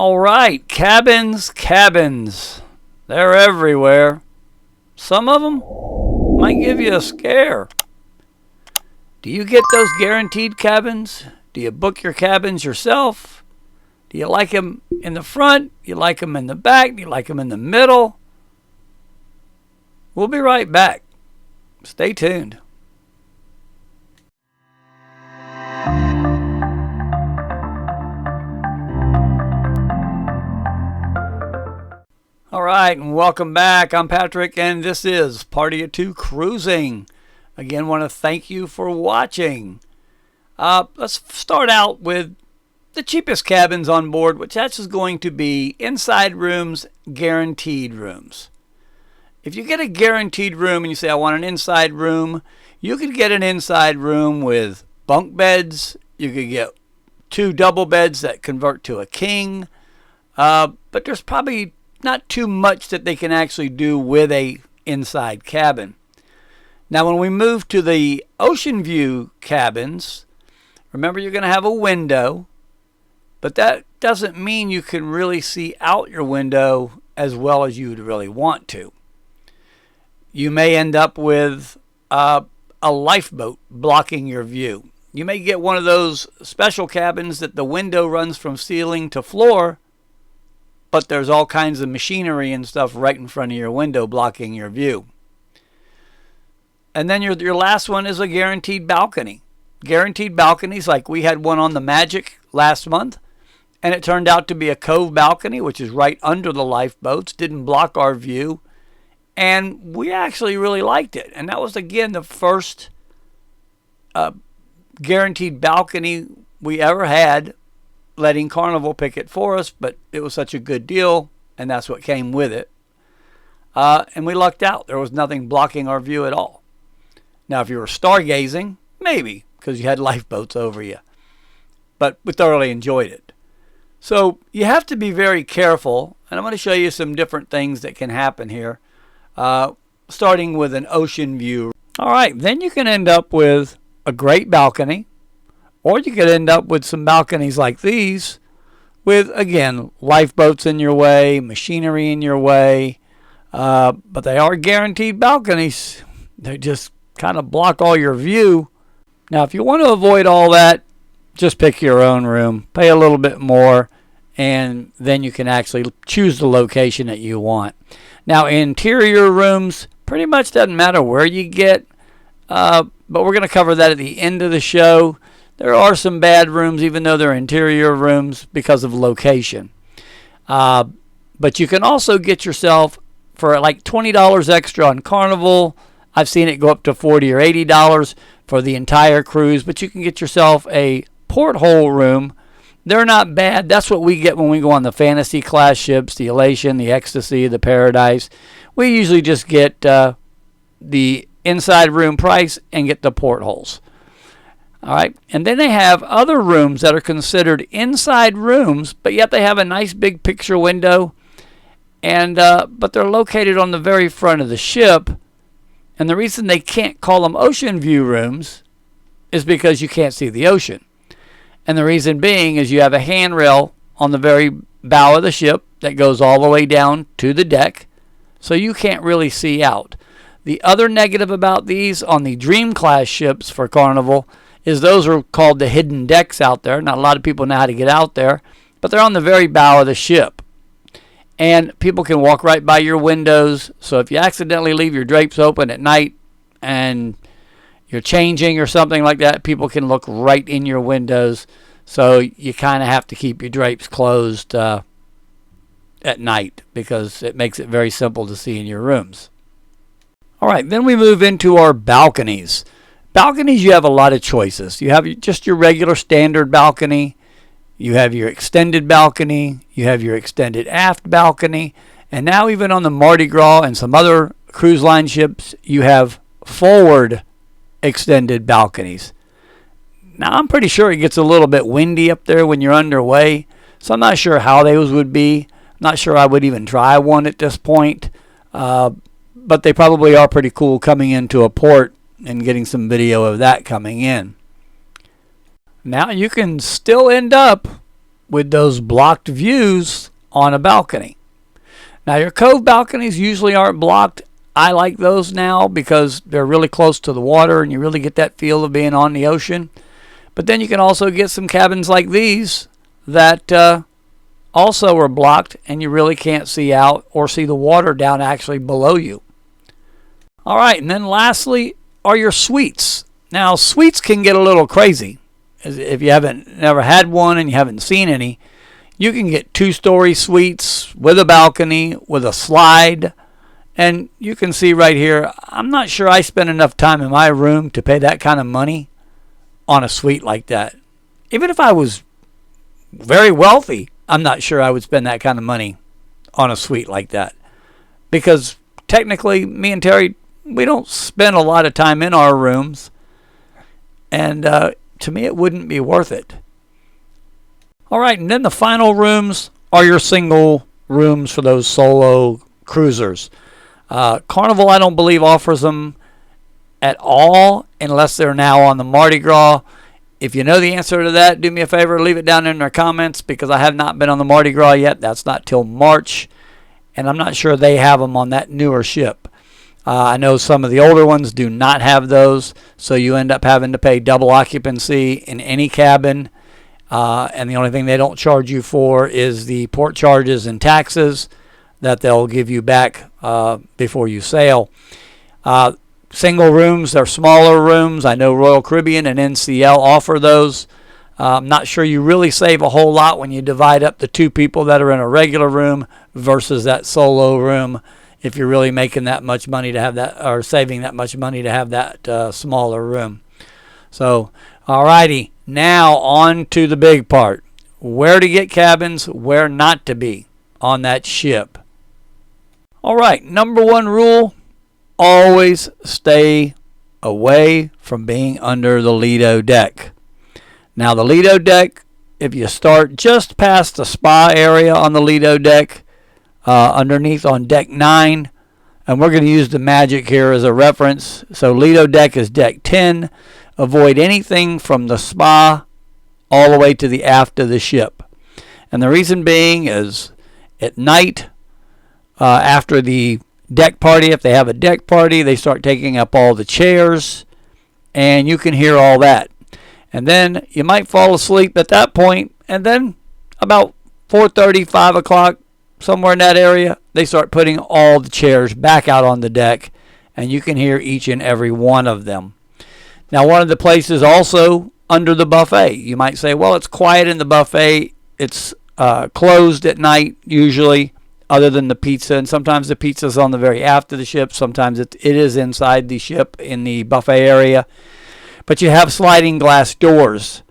All right, cabins. They're everywhere. Some of them might give you a scare. Do you get those guaranteed cabins? Do you book your cabins yourself? Do you like them in the front? Do you like them in the back? Do you like them in the middle? We'll be right back. Stay tuned. All right, and welcome back. I'm Patrick, and this is Party of Two Cruising. Again, want to thank you for watching. Let's start out with the cheapest cabins on board, which is going to be inside rooms, guaranteed rooms. If you get a guaranteed room and you say, I want an inside room, you could get an inside room with bunk beds. You could get 2 double beds that convert to a king. But there's probably not too much that they can actually do with a inside cabin. Now, when we move to the ocean view cabins, remember you're going to have a window, but that doesn't mean you can really see out your window as well as you'd really want to. You may end up with a lifeboat blocking your view. You may get one of those special cabins that the window runs from ceiling to floor, but there's all kinds of machinery and stuff right in front of your window blocking your view. And then your last one is a guaranteed balcony. Guaranteed balconies, like we had one on the Magic last month, and it turned out to be a cove balcony, which is right under the lifeboats, didn't block our view, and we actually really liked it. And that was, again, the first guaranteed balcony we ever had, letting Carnival pick it for us, but it was such a good deal, and that's what came with it. And we lucked out. There was nothing blocking our view at all. Now, if you were stargazing, maybe, because you had lifeboats over you. But we thoroughly enjoyed it. So you have to be very careful, and I'm going to show you some different things that can happen here, starting with an ocean view. All right, then you can end up with a great balcony, or you could end up with some balconies like these with, again, lifeboats in your way, machinery in your way. But they are guaranteed balconies. They just kind of block all your view. Now, if you want to avoid all that, just pick your own room, pay a little bit more, and then you can actually choose the location that you want. Now, interior rooms, pretty much doesn't matter where you get, but we're going to cover that at the end of the show. There are some bad rooms, even though they're interior rooms, because of location. But you can also get yourself, for like $20 extra on Carnival, I've seen it go up to $40 or $80 for the entire cruise, but you can get yourself a porthole room. They're not bad. That's what we get when we go on the fantasy class ships, the Elation, the Ecstasy, the Paradise. We usually just get the inside room price and get the portholes. All right, and then they have other rooms that are considered inside rooms, but yet they have a nice big picture window, and but they're located on the very front of the ship. And the reason they can't call them ocean view rooms is because you can't see the ocean. And the reason being is you have a handrail on the very bow of the ship that goes all the way down to the deck, so you can't really see out. The other negative about these on the Dream class ships for Carnival is those are called the hidden decks out there. Not a lot of people know how to get out there, but they're on the very bow of the ship. And people can walk right by your windows, so if you accidentally leave your drapes open at night and you're changing or something like that, people can look right in your windows, so you kind of have to keep your drapes closed at night because it makes it very simple to see in your rooms. All right, then we move into our balconies. Balconies, you have a lot of choices. You have just your regular standard balcony. You have your extended balcony. You have your extended aft balcony. And now even on the Mardi Gras and some other cruise line ships, you have forward extended balconies. Now, I'm pretty sure it gets a little bit windy up there when you're underway, so I'm not sure how those would be. I'm not sure I would even try one at this point. But they probably are pretty cool coming into a port and getting some video of that coming in. Now you can still end up with those blocked views on a balcony. Now, your cove balconies usually aren't blocked. I like those now because they're really close to the water and you really get that feel of being on the ocean. But then you can also get some cabins like these that also are blocked and you really can't see out or see the water down actually below you. All right, and then lastly are your suites. Now, suites can get a little crazy. If you haven't never had one and you haven't seen any, you can get 2-story suites with a balcony, with a slide. And you can see right here, I'm not sure I spend enough time in my room to pay that kind of money on a suite like that. Even if I was very wealthy, I'm not sure I would spend that kind of money on a suite like that. Because technically, me and Terry, we don't spend a lot of time in our rooms. And to me, it wouldn't be worth it. All right, and then the final rooms are your single rooms for those solo cruisers. Carnival, I don't believe, offers them at all unless they're now on the Mardi Gras. If you know the answer to that, do me a favor, leave it down in the comments because I have not been on the Mardi Gras yet. That's not till March, and I'm not sure they have them on that newer ship. I know some of the older ones do not have those, so you end up having to pay double occupancy in any cabin, and the only thing they don't charge you for is the port charges and taxes that they'll give you back before you sail. Single rooms, they're smaller rooms. I know Royal Caribbean and NCL offer those. I'm not sure you really save a whole lot when you divide up the 2 people that are in a regular room versus that solo room, if you're really making that much money to have that, or saving that much money to have that smaller room. So, alrighty, now on to the big part. Where to get cabins, where not to be on that ship. Alright, number 1 rule, always stay away from being under the Lido deck. Now the Lido deck, if you start just past the spa area on the Lido deck, underneath on deck 9, and we're going to use the Magic here as a reference. So Lido deck is deck 10. Avoid anything from the spa all the way to the aft of the ship. And the reason being is at night, after the deck party, if they have a deck party, they start taking up all the chairs, and you can hear all that. And then you might fall asleep at that point, and then about 4:30, 5 o'clock, somewhere in that area, they start putting all the chairs back out on the deck, and you can hear each and every one of them. Now, one of the places also under the buffet. You might say, well, it's quiet in the buffet. It's closed at night usually, other than the pizza. And sometimes the pizza's on the very aft of the ship. Sometimes it is inside the ship in the buffet area. But you have sliding glass doors.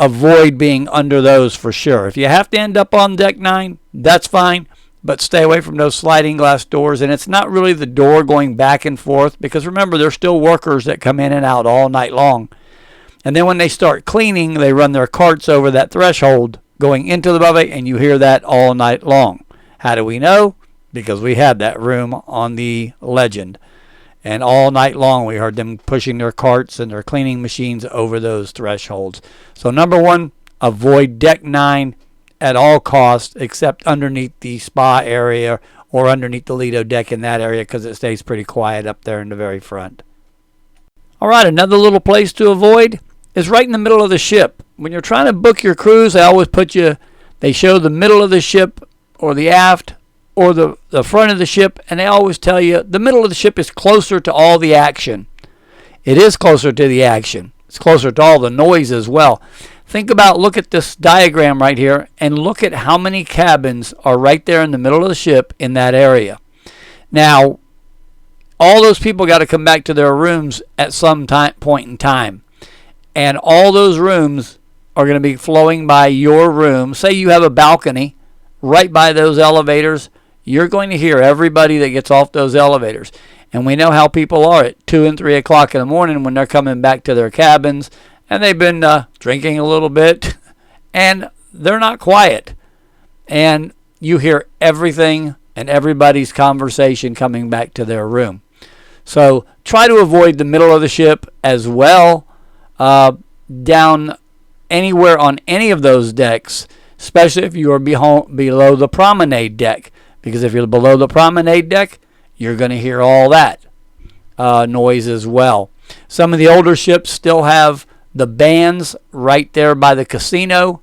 Avoid being under those for sure. If you have to end up on deck 9, that's fine. But stay away from those sliding glass doors. And it's not really the door going back and forth, because remember, there's still workers that come in and out all night long. And then when they start cleaning, they run their carts over that threshold going into the buffet, and you hear that all night long. How do we know? Because we had that room on the Legend. And all night long we heard them pushing their carts and their cleaning machines over those thresholds. So number 1, avoid deck 9 at all costs, except underneath the spa area or underneath the Lido deck in that area, because it stays pretty quiet up there in the very front. All right, another little place to avoid is right in the middle of the ship. When you're trying to book your cruise, they show the middle of the ship or the aft or the front of the ship, and they always tell you the middle of the ship is closer to all the action. It is closer to the action. It's closer to all the noise as well. Look at this diagram right here, and look at how many cabins are right there in the middle of the ship in that area. Now, all those people got to come back to their rooms at some point in time. And all those rooms are going to be flowing by your room. Say you have a balcony right by those elevators. You're going to hear everybody that gets off those elevators. And we know how people are at 2 and 3 o'clock in the morning when they're coming back to their cabins. And they've been drinking a little bit. And they're not quiet. And you hear everything and everybody's conversation coming back to their room. So try to avoid the middle of the ship as well. Down anywhere on any of those decks. especially if you are below the promenade deck. Because if you're below the promenade deck, you're going to hear all that noise as well. Some of the older ships still have the bands right there by the casino,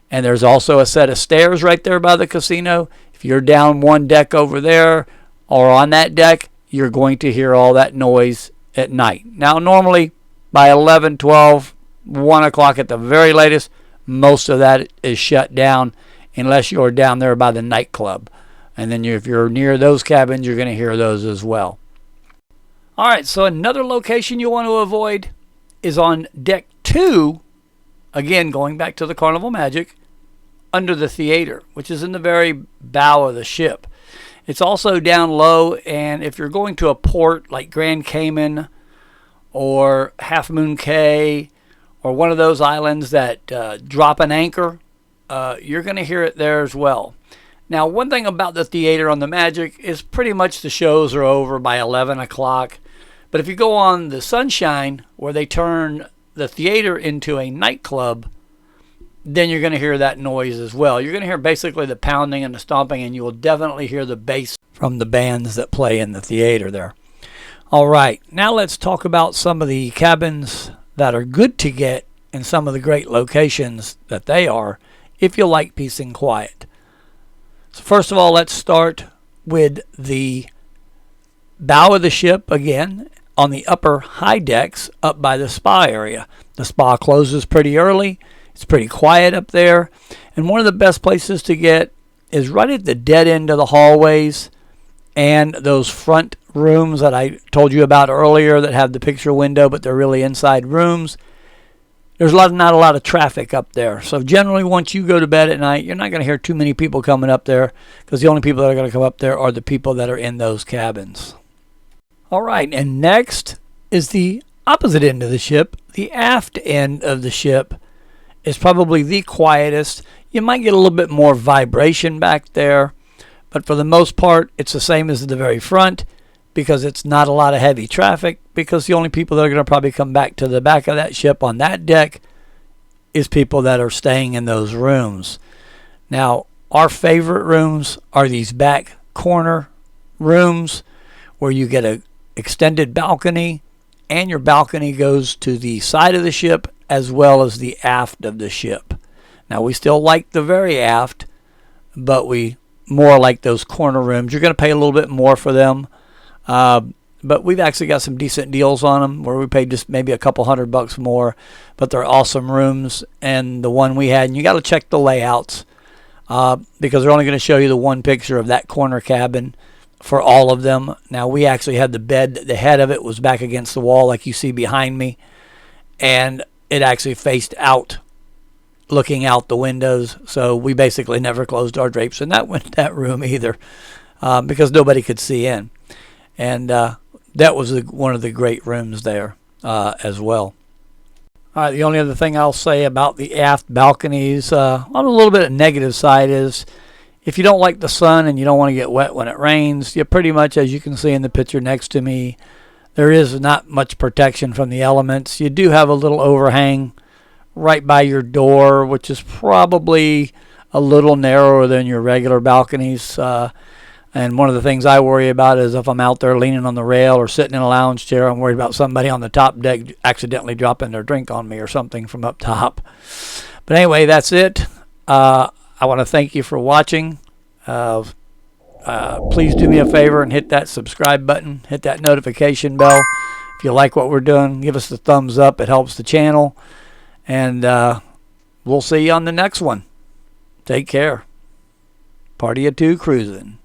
and there's also a set of stairs right there by the casino. If you're down one deck over there or on that deck, you're going to hear all that noise at night. Now, normally by 11, 12, 1 o'clock at the very latest, most of that is shut down unless you're down there by the nightclub. And then if you're near those cabins, you're going to hear those as well. All right, so another location you want to avoid is on deck 2, again, going back to the Carnival Magic, under the theater, which is in the very bow of the ship. It's also down low, and if you're going to a port like Grand Cayman or Half Moon Cay or one of those islands that drop an anchor, you're going to hear it there as well. Now, one thing about the theater on the Magic is pretty much the shows are over by 11 o'clock. But if you go on the Sunshine, where they turn the theater into a nightclub, then you're going to hear that noise as well. You're going to hear basically the pounding and the stomping, and you will definitely hear the bass from the bands that play in the theater there. All right, now let's talk about some of the cabins that are good to get in some of the great locations that they are, if you like peace and quiet. So first of all, let's start with the bow of the ship again on the upper high decks up by the spa area. The spa closes pretty early. It's pretty quiet up there. And one of the best places to get is right at the dead end of the hallways and those front rooms that I told you about earlier that have the picture window, but they're really inside rooms. There's not a lot of traffic up there. So generally, once you go to bed at night, you're not going to hear too many people coming up there, because the only people that are going to come up there are the people that are in those cabins. All right, and next is the opposite end of the ship. The aft end of the ship is probably the quietest. You might get a little bit more vibration back there, but for the most part, it's the same as the very front, because it's not a lot of heavy traffic, because the only people that are going to probably come back to the back of that ship on that deck is people that are staying in those rooms. Now, our favorite rooms are these back corner rooms where you get an extended balcony, and your balcony goes to the side of the ship as well as the aft of the ship. Now, we still like the very aft, but we more like those corner rooms. You're going to pay a little bit more for them. But we've actually got some decent deals on them where we paid just maybe a couple $100 more, but they're awesome rooms. And the one we had, and you got to check the layouts, because they're only going to show you the one picture of that corner cabin for all of them. Now, we actually had the bed, the head of it was back against the wall like you see behind me, and it actually faced out, looking out the windows. So we basically never closed our drapes in that room either, because nobody could see in. And that was one of the great rooms there as well. All right, the only other thing I'll say about the aft balconies on a little bit of negative side is if you don't like the sun and you don't want to get wet when it rains, you pretty much, as you can see in the picture next to me, there is not much protection from the elements. You do have a little overhang right by your door, which is probably a little narrower than your regular balconies. And one of the things I worry about is if I'm out there leaning on the rail or sitting in a lounge chair, I'm worried about somebody on the top deck accidentally dropping their drink on me or something from up top. But anyway, that's it. I want to thank you for watching. Please do me a favor and hit that subscribe button. Hit that notification bell. If you like what we're doing, give us the thumbs up. It helps the channel. And we'll see you on the next one. Take care. Party of two cruising.